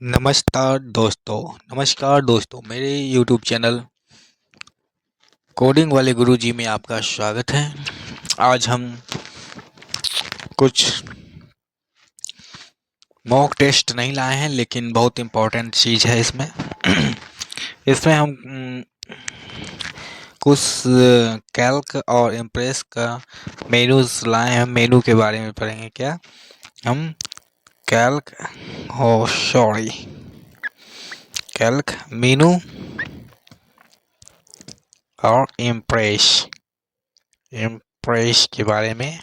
नमस्कार दोस्तों मेरे YouTube चैनल कोडिंग वाले गुरुजी में आपका स्वागत है। आज हम कुछ मॉक टेस्ट नहीं लाए हैं, लेकिन बहुत इम्पोर्टेंट चीज़ है इसमें। इसमें हम कुछ कैल्क और इम्प्रेस का मेनूज लाए हैं। मेनू के बारे में पढ़ेंगे क्या हम। कैल्क कैल्क मेनू और इम्प्रेस के बारे में,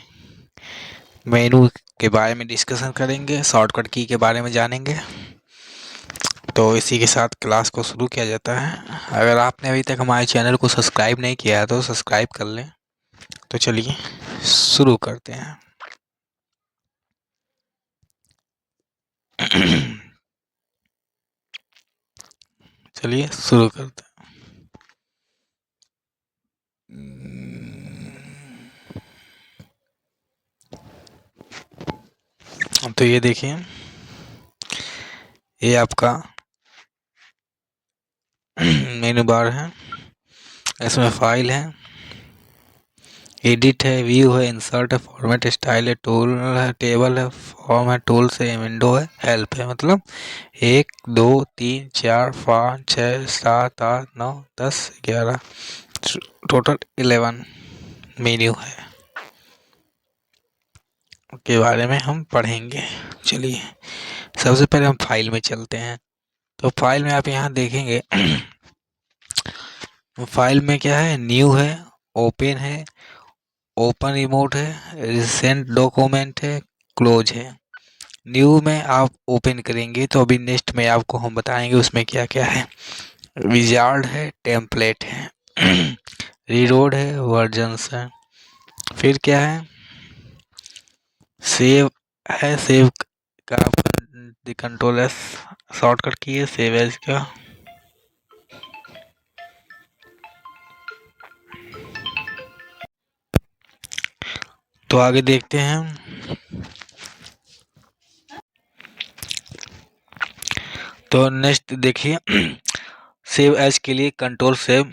मेनू के बारे में डिस्कशन करेंगे, शॉर्टकट की के बारे में जानेंगे। तो इसी के साथ क्लास को शुरू किया जाता है। अगर आपने अभी तक हमारे चैनल को सब्सक्राइब नहीं किया है तो सब्सक्राइब कर लें। तो चलिए शुरू करते हैं। चलिए शुरू करते हैं। तो ये देखिए, ये आपका मेनू बार है। इसमें फाइल है, एडिट है, व्यू है, इंसर्ट है, फॉर्मेट, स्टाइल है, टूल है, टेबल है, फॉर्म है, टूल्स है, विंडो है, हेल्प है। मतलब 1 2 3 4 5 6 7 8 9 10 11 टोटल 11 मेन्यू है के बारे में हम पढ़ेंगे। चलिए सबसे पहले हम फाइल में चलते हैं। तो फाइल में आप यहाँ देखेंगे फाइल में क्या है, न्यू है, ओपन है, ओपन रिमोट है, रिसेंट डॉक्यूमेंट है, क्लोज है। न्यू में आप ओपन करेंगे तो अभी नेक्स्ट में आपको हम बताएंगे उसमें क्या क्या है। विजार्ड है, टेम्पलेट है, रीलोड है, वर्जन्स है। फिर क्या है, सेव है, सेव का कंट्रोल एस शॉर्टकट की है, सेव एज का। तो आगे देखते हैं हम। तो नेक्स्ट देखिए, सेव एज के लिए control save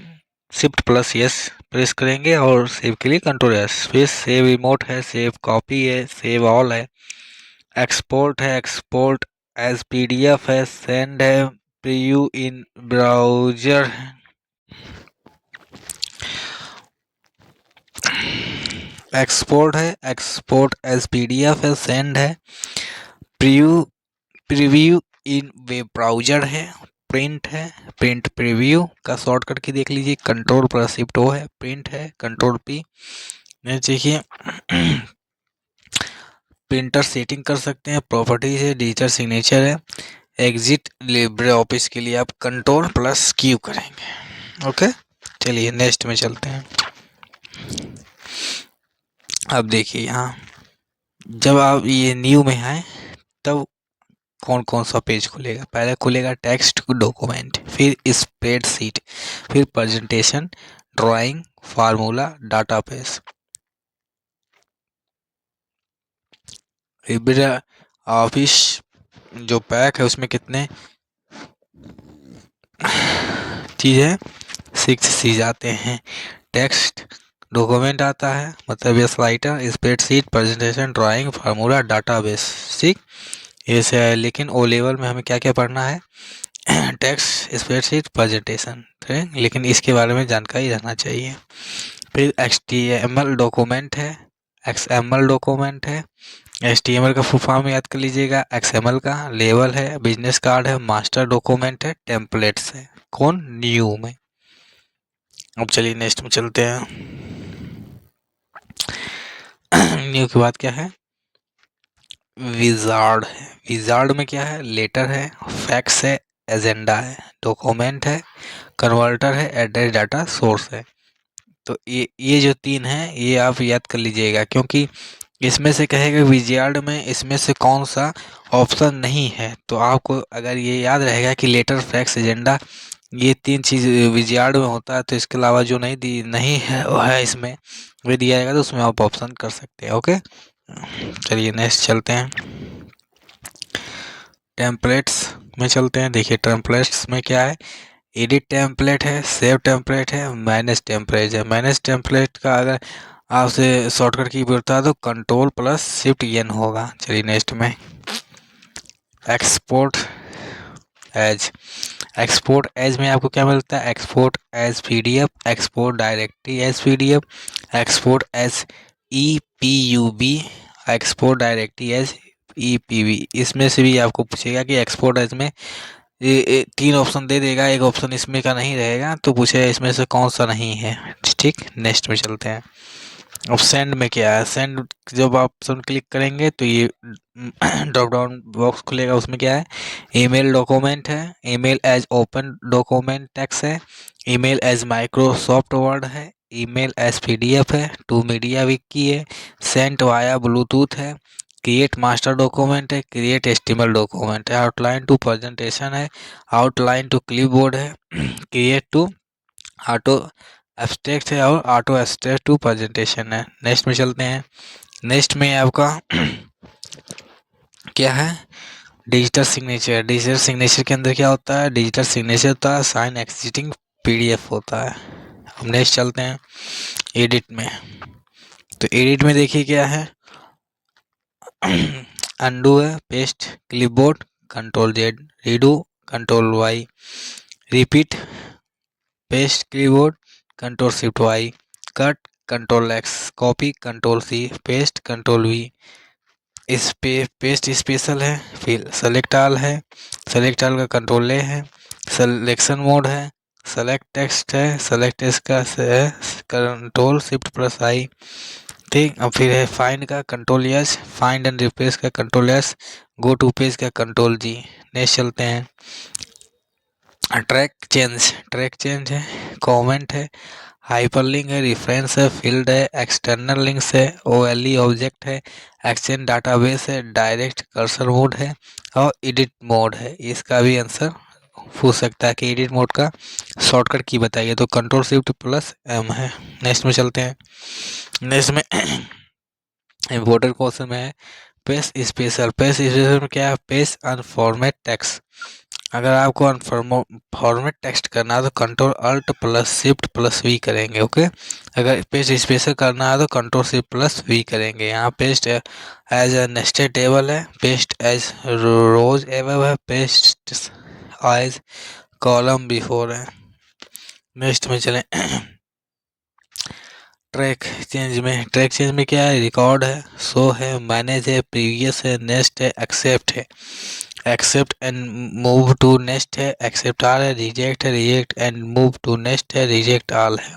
shift plus yes press करेंगे और सेव के लिए कंट्रोल एस। फिर सेव रिमोट है, सेव कॉपी है, सेव ऑल है, एक्सपोर्ट है, एक्सपोर्ट एज पीडीएफ है, सेंड है, प्रीव्यू इन ब्राउजर है, एक्सपोर्ट है, एक्सपोर्ट एज पीडीएफ है, सेंड है, प्रीव्यू इन वेब ब्राउजर है, प्रिंट है, प्रिंट प्रीव्यू का शॉर्टकट की देख लीजिए, कंट्रोल प्लस शिफ्ट ओ है, प्रिंट है, कंट्रोल पी। देखिए प्रिंटर सेटिंग कर सकते हैं, प्रॉपर्टीज है, डिजिटल सिग्नेचर है, एग्जिट लिब्रे ऑफिस के लिए आप कंट्रोल प्लस क्यू करेंगे। ओके चलिए नेक्स्ट में चलते हैं। अब देखिए यहाँ जब आप ये न्यू में आए तब कौन कौन सा पेज खुलेगा। पहले खुलेगा टेक्स्ट डॉक्यूमेंट, फिर स्प्रेडशीट, फिर presentation, drawing, formula, database. Libre office जो पैक है उसमें कितने चीज़ें 6 चीज आते हैं। टेक्स्ट डॉक्यूमेंट आता है, मतलब ये slider, spreadsheet, presentation, drawing, formula, database. ठीक ये से है, लेकिन ओ लेवल में हमें क्या क्या पढ़ना है, टेक्स्ट, स्प्रेडशीट, प्रेजेंटेशन। ठीक लेकिन इसके बारे में जानकारी रहना चाहिए। फिर HTML डॉक्यूमेंट है, XML डॉक्यूमेंट है। HTML का फुल फॉर्म याद कर लीजिएगा, XML का लेवल है, बिजनेस कार्ड है, मास्टर डॉक्यूमेंट है, टेम्पलेट्स है। कौन, न्यू में। अब चलिए नेक्स्ट में चलते हैं। न्यू के बाद क्या है, विजार्ड है। विजार्ड में क्या है, लेटर है, फैक्स है, एजेंडा है, डॉक्यूमेंट है, कन्वर्टर है, एड्रेस डाटा सोर्स है। तो ये जो 3 है ये आप याद कर लीजिएगा, क्योंकि इसमें से कहेगा विजार्ड में इसमें से कौन सा ऑप्शन नहीं है। तो आपको अगर ये याद रहेगा कि लेटर, फैक्स, एजेंडा, ये 3 चीज़ विजार्ड में होता है, तो इसके अलावा जो नहीं है वो है इसमें वो दिया जाएगा, तो उसमें आप ऑप्शन कर सकते हैं। ओके चलिए नेक्स्ट चलते हैं। टेम्पलेट्स में चलते हैं। देखिए टेम्पलेट्स में क्या है, एडिट टेम्पलेट है, सेव टेम्पलेट है, मैनेज टेम्पलेट है। मैनेज टेम्पलेट का अगर आपसे शॉर्टकट की बता दो कंट्रोल प्लस शिफ्ट एन होगा। चलिए नेक्स्ट में एक्सपोर्ट एज। एक्सपोर्ट एज में आपको क्या मिलता है, export as PDF, export directly as PDF, export as EPUB, export directly as EPV. इसमें से भी आपको पूछेगा कि एक्सपोर्ट एज में ये 3 ऑप्शन दे देगा, एक ऑप्शन इसमें का नहीं रहेगा, तो पूछेगा इसमें से कौन सा नहीं है। ठीक, नेक्स्ट में चलते हैं। अब सेंड में क्या है, सेंड जब आप ऑप्शन क्लिक करेंगे तो ये ड्रॉप डाउन बॉक्स खुलेगा। उसमें क्या है, ईमेल डॉक्यूमेंट है, email as open document text है, ईमेल एज माइक्रोसॉफ्ट वर्ड है, ईमेल एज पीडीएफ है, टू मीडिया विकी है, सेंट वाया ब्लूटूथ है, क्रिएट मास्टर डॉक्यूमेंट है, क्रिएट एस्टिमल डॉक्यूमेंट है, आउटलाइन टू प्रेजेंटेशन है, आउटलाइन टू क्लिपबोर्ड है, क्रिएट टू ऑटो एब्स्ट्रैक्ट है और ऑटो एब्स्ट्रैक्ट टू प्रेजेंटेशन है। नेक्स्ट में चलते हैं। नेक्स्ट में आपका क्या है, डिजिटल सिग्नेचर। डिजिटल सिग्नेचर के अंदर क्या होता है, डिजिटल सिग्नेचर होता है साइन एग्जिस्टिंग पीडीएफ होता है। हम नेक्स्ट चलते हैं एडिट में। तो एडिट में देखिए क्या है, अंडू है, paste clipboard control Z, redo control Y, repeat paste clipboard control shift Y, cut control X, copy control C, paste control V. इस पे पेस्ट स्पेशल है, फिर सेलेक्ट ऑल है, सेलेक्ट ऑल का कंट्रोल ए है, selection mode है, select text है, select text का कंट्रोल शिफ्ट प्लस आई। ठीक, अब फिर है फाइंड का control S, find and replace का control S, go to page का कंट्रोल जी। नेक्स्ट चलते हैं ट्रैक चेंज। ट्रैक चेंज है, कमेंट है, हाइपरलिंक है, रेफरेंस है, फील्ड है, एक्सटर्नल लिंक्स है, ओएलई ऑब्जेक्ट है, एक्सचेंज डाटाबेस है, डायरेक्ट कर्सर मोड है और एडिट मोड है। इसका भी आंसर पूछ सकता है कि एडिट मोड का शॉर्टकट की बताइए, तो कंट्रोल शिफ्ट प्लस एम है। नेक्स्ट में चलते हैं। नेक्स्ट में इम्पोर्टेंट क्वेश्चन में है पेज स्पेशल। पेज स्पेशल में क्या है, पेज अनफॉर्मेट टेक्स्ट। अगर आपको अनफॉर्मेट टेक्स्ट करना है तो control alt plus shift plus V करेंगे। ओके, अगर पेज स्पेशल करना है तो कंट्रोल शिफ्ट प्लस वी करेंगे। यहाँ paste as a nested table है, पेस्ट एज रोज एवब है, पेस्ट एज कॉलम बिफोर है। नेक्स्ट में चलें ट्रैक चेंज में। ट्रैक चेंज में क्या है, रिकॉर्ड है, शो है, मैनेज है, प्रीवियस है, नेक्स्ट है, एक्सेप्ट है, accept and move to next है, एक्सेप्ट ऑल है, रिजेक्ट है, reject and move to next है, रिजेक्ट ऑल है।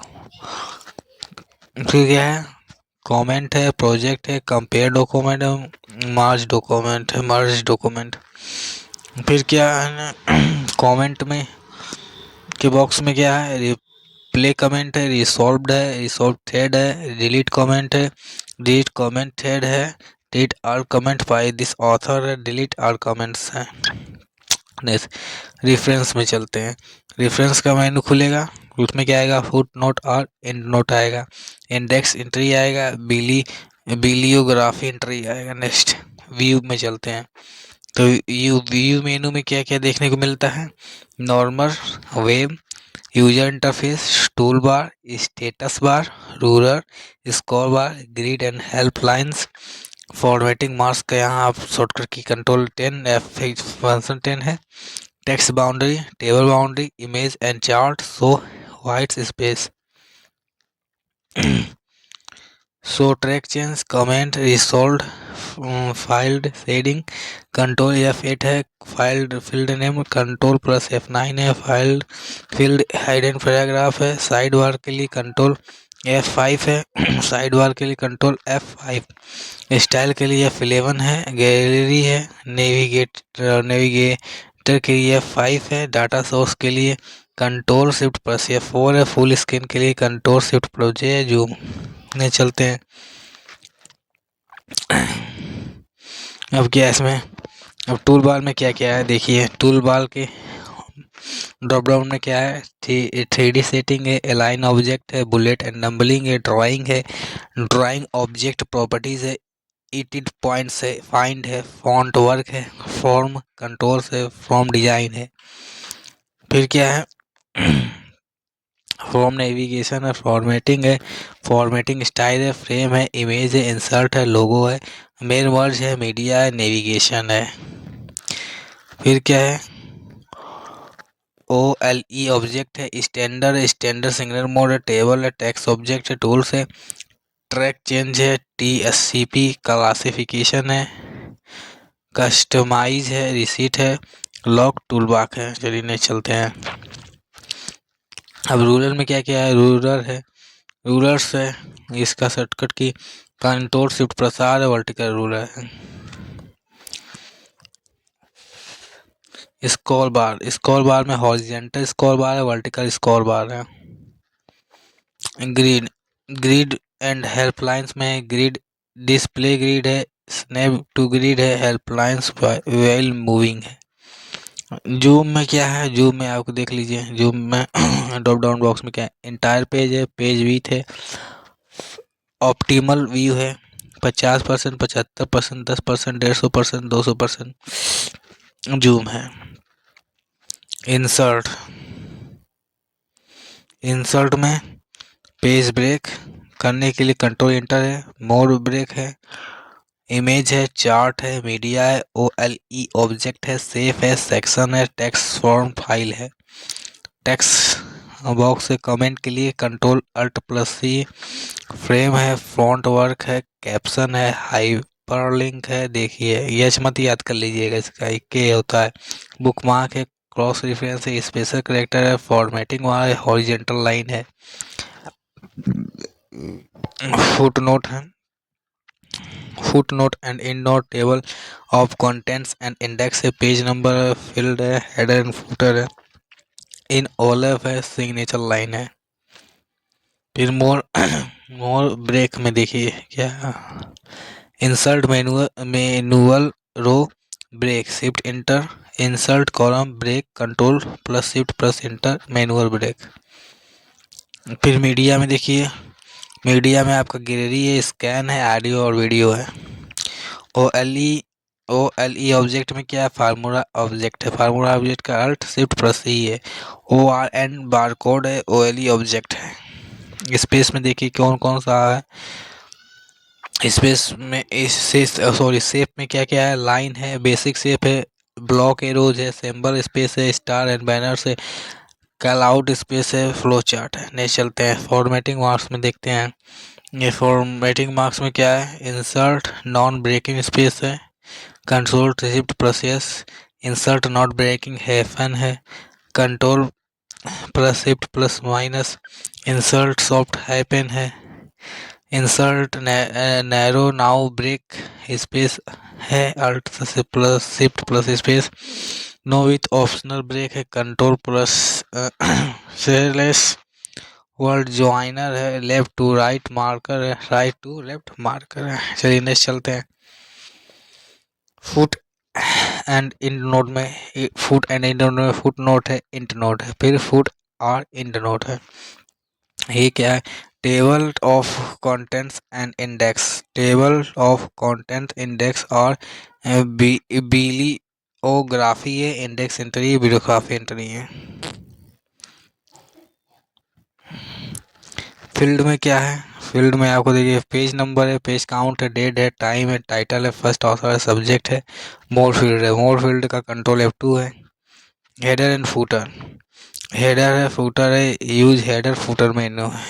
फिर क्या है, कमेंट है, प्रोजेक्ट है, कंपेयर डॉक्यूमेंट है, मार्ज डॉक्यूमेंट है, मर्ज डॉक्यूमेंट। फिर क्या है ना कमेंट में के बॉक्स में क्या है, प्ले कमेंट है, रिसॉल्व्ड है, रिसॉल्व थ्रेड है, डिलीट कमेंट है, डिलीट कमेंट थ्रेड है, delete all comment by this author है, डिलीट ऑल कमेंट्स है। नेक्स्ट रेफरेंस में चलते हैं। रेफरेंस का मेनू खुलेगा, उसमें क्या आएगा, फुट नोट और एंड नोट आएगा, इंडेक्स एंट्री आएगा, बिलियोग्राफी एंट्री आएगा। नेक्स्ट व्यू में चलते हैं। तो व्यू मेनू में क्या क्या देखने को मिलता है, normal, web, user interface, tool bar, status bar, ruler, score bar, grid and helplines, formatting marks का यहाँ आप शॉर्टकट की कंट्रोल 10 फंक्शन 10 है, text boundary, table boundary, image and chart, show white space, show track change, comment, resolved, field shading, control F8 है, field field name, control plus F9 है, field field hidden paragraph है, sidebar के लिए control F5 है, sidebar के लिए control F5, style के लिए F11 है, गैलरी है, नेविगेटर के लिए F5 है, डाटा सोर्स के लिए कंट्रोल शिफ्ट प्लस F4 है, फुल स्क्रीन के लिए control shift plus J, zoom में चलते हैं। अब क्या इसमें, अब टूल बार में क्या क्या है देखिए, टूल बार के ड्रॉप डाउन में क्या है, 3D सेटिंग है, अलाइन ऑब्जेक्ट है, बुलेट एंड नंबरिंग है, ड्राइंग है, ड्राइंग ऑब्जेक्ट प्रॉपर्टीज है, एडिट पॉइंट से फाइंड है, फॉन्ट वर्क है, फॉर्म कंट्रोल से फॉर्म डिजाइन है। फिर क्या है, फॉर्म नेविगेशन है, फॉर्मेटिंग है, फॉर्मेटिंग स्टाइल है, फ्रेम है, इमेज है, इंसर्ट है, लोगो है, मेन वर्ड्स है, मीडिया है, नेविगेशन है। फिर क्या है, OLE ऑब्जेक्ट है, स्टैंडर्ड सिग्नल मोड है, टेबल है, टेक्स्ट ऑब्जेक्ट है, टूल्स है, ट्रैक चेंज है, TSCP क्लासिफिकेशन है, कस्टमाइज है, रिसीट है, लॉक टूलबार है। चलिए नहीं चलते हैं। अब रूरल में क्या क्या है, रूरल है, रूलर्स है, इसका शॉर्टकट की कंट्रोल शिफ्ट प्रसार है, वर्टिकल रूलर है। स्क्रॉल बार में हॉरिजॉन्टल स्क्रॉल बार है, वर्टिकल स्क्रॉल बार है। ग्रिड एंड हेल्पलाइंस में ग्रिड, डिस्प्ले ग्रिड है, स्नैप टू ग्रिड है, हेल्पलाइंस व्हाइल मूविंग है। जूम में क्या है, जूम में आपको देख लीजिए, जूम में ड्रॉप डाउन बॉक्स में क्या है, इंटायर पेज है, पेज विड्थ है, ऑप्टिमल व्यू है, 50%, 75%, 10%, 150%, 200% जूम है। इंसर्ट में पेज ब्रेक करने के लिए कंट्रोल एंटर है, मोड ब्रेक है, इमेज है, चार्ट है, मीडिया है, OLE ऑब्जेक्ट है, सेफ है, सेक्शन है, टेक्स्ट फॉर्म फाइल है, टेक्स्ट बॉक्स से कमेंट के लिए Ctrl+Alt+C, फ्रेम है, फॉन्ट वर्क है, कैप्शन है, हाइपरलिंक है, देखिए ये मत याद कर लीजिएगा, इसका के होता है, बुकमार्क है, क्रॉस रेफरेंस है, स्पेशल करेक्टर है, फॉर्मेटिंग वाला है, हॉरिजॉन्टल लाइन है, फुटनोट है, footnote and endnote, table of contents and index है, पेज नंबर है, फील्ड है, हेडर एंड फुटर है, इन ओलेफ है, सिग्नेचर लाइन है। फिर मोर ब्रेक में देखिए क्या, insert manual row break, shift enter, insert column break, Ctrl+Shift+Enter manual break. फिर मीडिया में देखिए, मीडिया में आपका गैलरी है, स्कैन है, ऑडियो और वीडियो है। OLE ऑब्जेक्ट में क्या है, फार्मूला ऑब्जेक्ट है, फार्मूला ऑब्जेक्ट का Alt+Shift+E है, ORN बारकोड है, OLE ऑब्जेक्ट है। स्पेस में देखिए कौन कौन सा है, स्पेस में शेप में क्या क्या है, लाइन है, बेसिक शेप है, ब्लॉक एरोज है, सिंबल स्पेस है, स्टार एंड बैनर से, कॉलआउट स्पेस है, फ्लो चार्ट है। नहीं चलते हैं फॉर्मेटिंग मार्क्स में, देखते हैं ये फॉर्मेटिंग मार्क्स में क्या है, इंसर्ट नॉन ब्रेकिंग स्पेस है, Ctrl+Shift+S, insert not breaking hyphen है, Ctrl+Shift+-, इंसर्ट सॉफ्ट हैपन है, insert narrow no break space है, Alt+Shift+स्पेस, नो विथ ऑप्शनल ब्रेक है, Ctrl+, वर्ड ज्वाइनर है, लेफ्ट टू राइट मार्कर है, राइट टू लेफ्ट मार्कर है। चलिए नेक्स्ट चलते हैं। फुट एंड इंड नोट में, फुट नोट है, इंट नोट है, फिर फुट और इंड नोट है। ये क्या है, table of contents and index, table of content index और बिलियोग्राफी है, इंडेक्स एंट्री, बिलियोग्राफी एंट्री है। फील्ड में क्या है, फील्ड में आपको देखिए पेज नंबर है, पेज काउंट है, डेट है, टाइम है, टाइटल है, फर्स्ट ऑथर है, सब्जेक्ट है, मोर फील्ड है, मोर फील्ड का कंट्रोल F2 है, हेडर एंड फूटर, हेडर है, फूटर है, यूज हेडर फूटर मेनू है।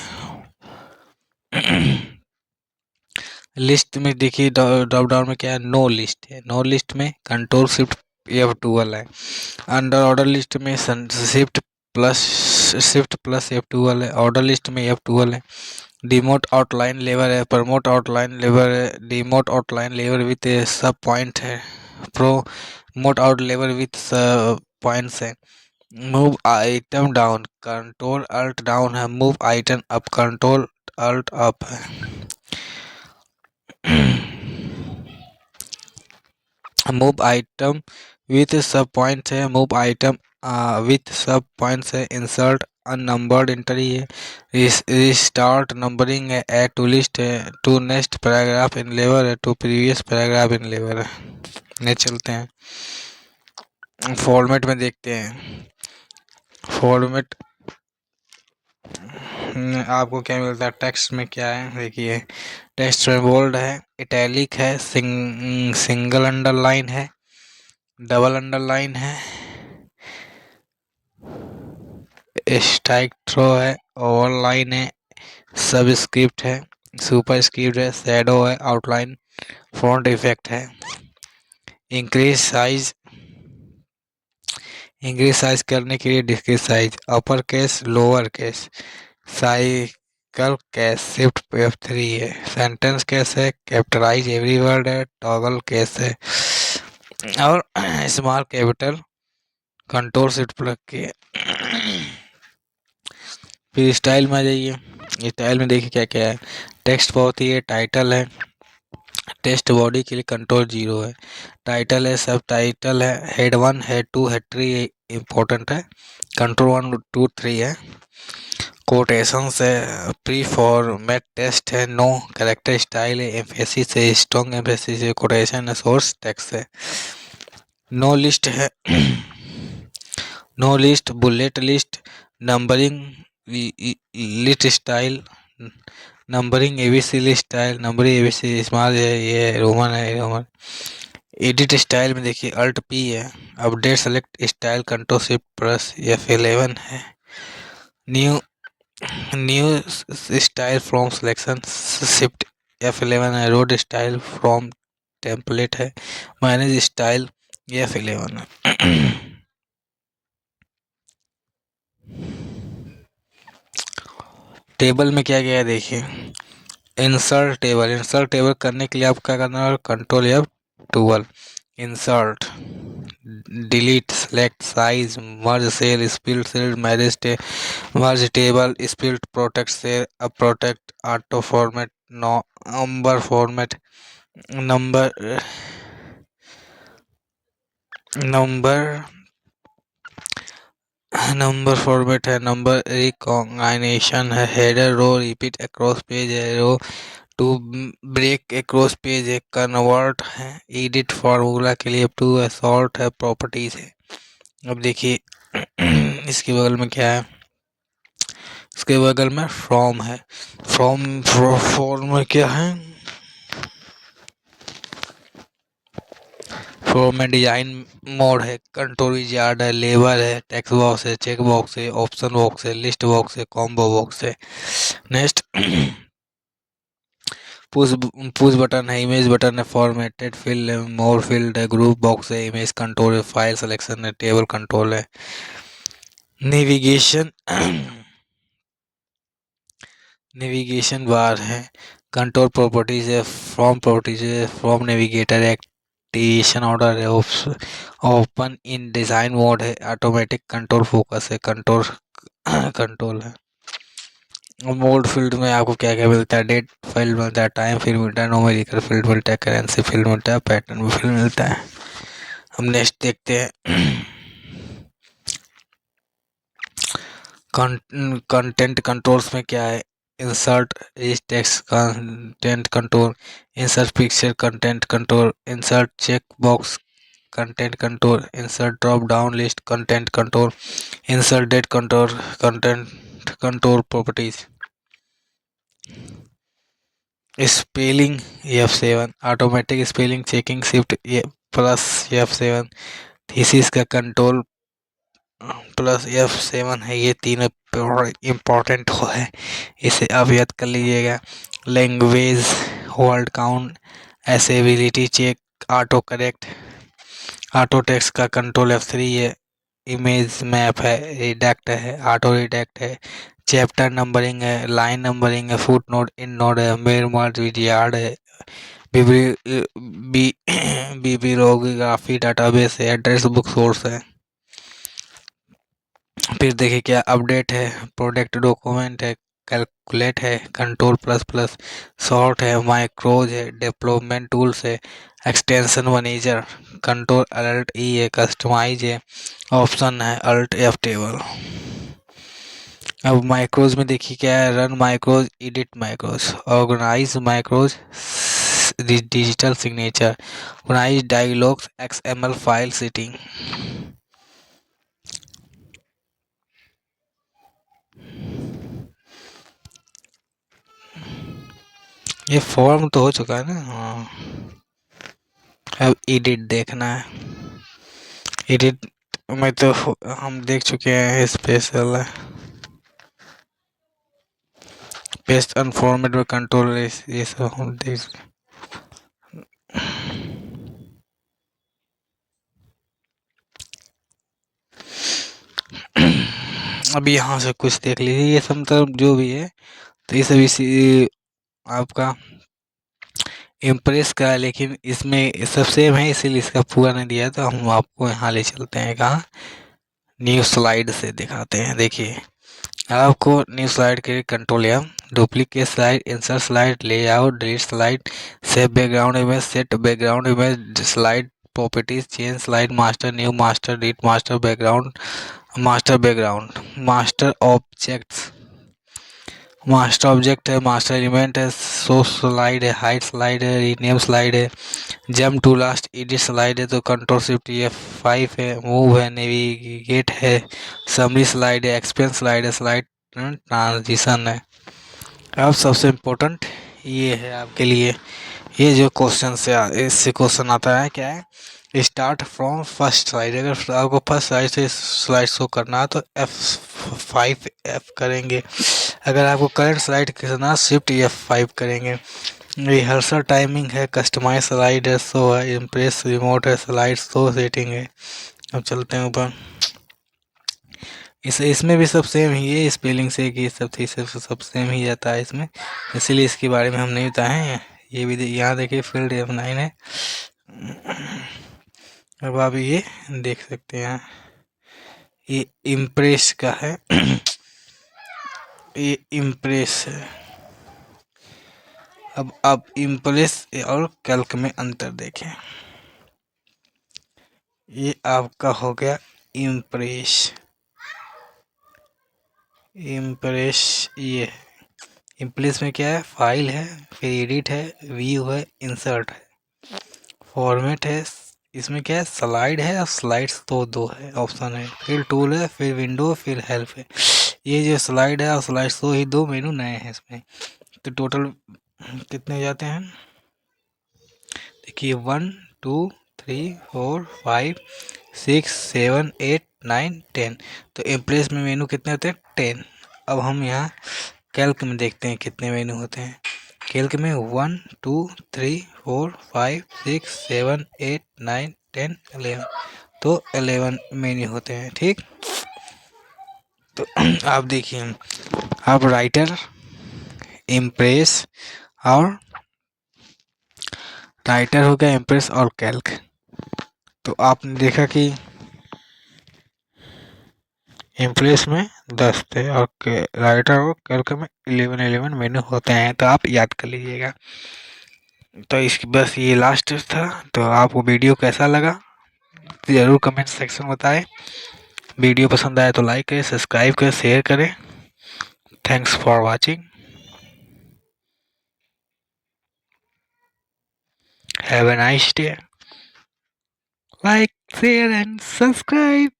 लिस्ट में देखिए ड्रॉप डाउन में क्या है, नो लिस्ट है, नो लिस्ट में Ctrl+Shift+F12 है, अंडर ऑर्डर लिस्ट में Shift+F12 है, ऑर्डर लिस्ट में F12 है, डिमोट आउटलाइन लेवर है, प्रमोट आउटलाइन लेवर है, demote outline level with sub point है, promote out level with points है, move item down, Ctrl+Alt down है, move item up, Ctrl+Alt up है। Move item with sub points है, move item with sub points है, insert unnumbered entry है, restart numbering है, add to list है, to next paragraph in level है, to previous paragraph in level है। नहीं चलते हैं फॉर्मेट में, देखते हैं फॉर्मेट आपको क्या मिलता है। टेक्स्ट में क्या है देखिए, टेक्स्ट में बोल्ड है, इटैलिक है, सिंगल अंडरलाइन है, डबल अंडरलाइन है, स्ट्राइक थ्रो है, ओवरलाइन है, सबस्क्रिप्ट है, सुपर स्क्रिप्ट है, शैडो है, आउटलाइन, फॉन्ट इफेक्ट है। इंक्रीज साइज करने के लिए decrease size, upper case lower case, cycle case shift F3 है, सेंटेंस केस है, कैपिटलाइज एवरी वर्ड है, टॉगल केस है, और small capital control shift plug के। फिर स्टाइल में आ जाइए, स्टाइल में देखिए क्या क्या है। टेक्स्ट बहुत ही है, टाइटल है, टेक्स्ट बॉडी के लिए कंट्रोल 0 है, टाइटल है, सब टाइटल है, हेड 1 हेड 2 हेड 3 इम्पोर्टेंट है, कंट्रोल 1 2 3 है, कोटेशन है, प्री फॉर्मेट टेस्ट है, नो कैरेक्टर स्टाइल है, एम्फेसिस है, स्ट्रॉन्ग एम्फेसिस है, कोटेशन है, सोर्स टेक्स्ट है, नो लिस्ट है, no list, bullet list, numbering list style, numbering ABC list style, numbering ABC small है, ये रोमन है, रोमन। एडिट स्टाइल में देखिए अल्ट पी है, update select style control shift plus F11 है, new style from selection shift F11 है, road style from template है, manage style F11 है। टेबल में क्या गया देखिए, इंसर्ट टेबल करने के लिए आप क्या करना है, control F12, insert, delete, select, size, merge cell, split cell, merge table, split, protect cell, अब protect, auto format, number format, number format है, नंबर रिकॉग्निशन है, header row repeat across page है, row to break across page है, convert है, edit formula के लिए to assault है, properties है। अब देखिए इसके बगल में क्या है, इसके बगल में फ्रॉम है, फॉर्म में क्या है, फॉर्म में डिजाइन मोड है, कंट्रोल विजार्ड है, लेबल है, टेक्स्ट बॉक्स है, चेक बॉक्स है, ऑप्शन बॉक्स है, लिस्ट बॉक्स है, कॉम्बो बॉक्स है। नेक्स्ट पुश बटन है, इमेज बटन है, फॉर्मेटेड फील्ड है, मोर फील्ड है, ग्रुप बॉक्स है, इमेज कंट्रोल है, फाइल सिलेक्शन है, टेबल कंट्रोल है, नेविगेशन बार है, कंट्रोल प्रॉपर्टीज है, फ्रॉम नेविगेटर है, एक्टिवेशन ऑर्डर है, ओपन इन डिजाइन मोड है, ऑटोमेटिक कंट्रोल फोकस है, कंट्रोल है। मोड फील्ड में आपको क्या क्या मिलता है, डेट फील्ड मिलता है, टाइम फील्ड मिलता है, न्यूमेरिकल फील्ड मिलता है, करेंसी फील्ड मिलता है, पैटर्न फील्ड मिलता है। हम नेक्स्ट देखते हैं कंटेंट कंट्रोल्स में क्या है, insert is text content control, insert picture content control, insert check box content control, insert drop down list content control, insert date control content control properties. Spelling F7, automatic spelling checking shift plus F7, thesis का control plus F7 है, ये तीनों important है, इसे आप याद कर लीजिएगा। Language, word count, accessibility check, auto correct, auto text का कंट्रोल F3 है, इमेज मैप है, रिडक्ट है, ऑटो रिडक्ट है, चैप्टर नंबरिंग है, लाइन नंबरिंग है, फुट नोट, इन नोट है, मेर मार्ट विजियार्ड है, बिब्लियोग्राफी डाटाबेस है, एड्रेस बुक सोर्स है। फिर देखिए क्या अपडेट है, प्रोडक्ट डॉक्यूमेंट है, कैलकुलेट है, कंट्रोल प्लस प्लस, सॉर्ट है, माइक्रोज है, डेवलपमेंट टूल्स है, एक्सटेंशन मैनेजर, कंट्रोल अलर्ट ई है, कस्टमाइज है, ऑप्शन है, अल्ट F टेबल। अब माइक्रोज में देखिए क्या है, run micros, edit micros, organise micros, digital signature, organise dialogs, XML file setting. ये फॉर्म तो हो चुका है ना। हाँ, अब एडिट देखना है। एडिट में तो हम देख चुके हैं, स्पेशल है, पेस्ट एंड फॉर्मेट में कंट्रोल, ये सब हम देख। अभी यहाँ से कुछ देख लीजिए, ये सब मतलब जो भी है, तो ये सब इसी आपका इम्प्रेस का है, लेकिन इसमें सब सेम है, इसीलिए इसका पूरा नहीं दिया है। तो हम आपको यहाँ ले चलते हैं, कहाँ, न्यू स्लाइड से दिखाते हैं। देखिए आपको न्यू स्लाइड के control M, duplicate slide, insert slide, layout, delete slide, save background image, set background image, slide properties, change slide master, new master, delete master background, master background, master objects, master object है, master element है, show slide है, hide slide है, rename slide है, jump to last, edit slide है, तो control shift F5 है, move है, navigate है, समरी स्लाइड है, एक्सपेंस स्लाइड है, स्लाइड ट्रांजिशन है। अब सबसे इम्पोर्टेंट ये है आपके लिए, ये जो क्वेश्चन से इससे क्वेश्चन आता है, क्या है, स्टार्ट फ्रॉम फर्स्ट स्लाइड। अगर आपको फर्स्ट स्लाइड से स्लाइड शो करना है तो F5 करेंगे। अगर आपको करंट स्लाइड करना, शिफ्ट F5 करेंगे। रिहर्सल टाइमिंग है, कस्टमाइज स्लाइड है, शो है, इम्प्रेस रिमोट है, स्लाइड शो सेटिंग है। अब चलते हैं ऊपर, इसमें भी सब सेम ही है, स्पेलिंग से कि सब सेम ही जाता है इसमें, इसीलिए इसके बारे में हम नहीं बताए हैं। ये भी यहाँ देखिए, फील्ड F9 है। अब आप ये देख सकते हैं, ये इम्प्रेस का है। ये इम्प्रेस है। अब आप इम्प्रेस और कैल्क में अंतर देखें। ये आपका हो गया इम्प्रेस, इम्प्रेस ये है। इम्प्रेस में क्या है, फाइल है, फिर एडिट है, व्यू है, इंसर्ट है, फॉर्मेट है, इसमें क्या है, स्लाइड है और स्लाइड्स तो दो है ऑप्शन है, फिर टूल है, फिर विंडो, फिर हेल्प है। ये जो स्लाइड है और स्लाइड्स तो ही दो मेनू नए हैं इसमें। तो टोटल कितने जाते हैं, देखिए 1 2 3 4 5 6 7 8 9 10। तो इम्प्रेस में मेनू कितने होते हैं, 10। अब हम यहाँ कैल्क में देखते हैं कितने मेनू होते हैं। कैल्क में 1 2 3 4 5 6 7 8 9 10 11, तो 11 मेन्यू होते हैं, ठीक। तो आप देखिए, आप राइटर, इम्प्रेस और राइटर हो गया, इम्प्रेस और कैल्क। तो आपने देखा कि इम्प्रेस में 10 थे और राइटर और कैल्क में 11 मेनू होते हैं, तो आप याद कर लीजिएगा। तो इसकी बस ये लास्ट था। तो आपको वीडियो कैसा लगा तो ज़रूर कमेंट सेक्शन में बताएं। वीडियो पसंद आए तो लाइक करें, सब्सक्राइब करें, शेयर करें। Thanks for watching, have a nice day. Like, share and subscribe.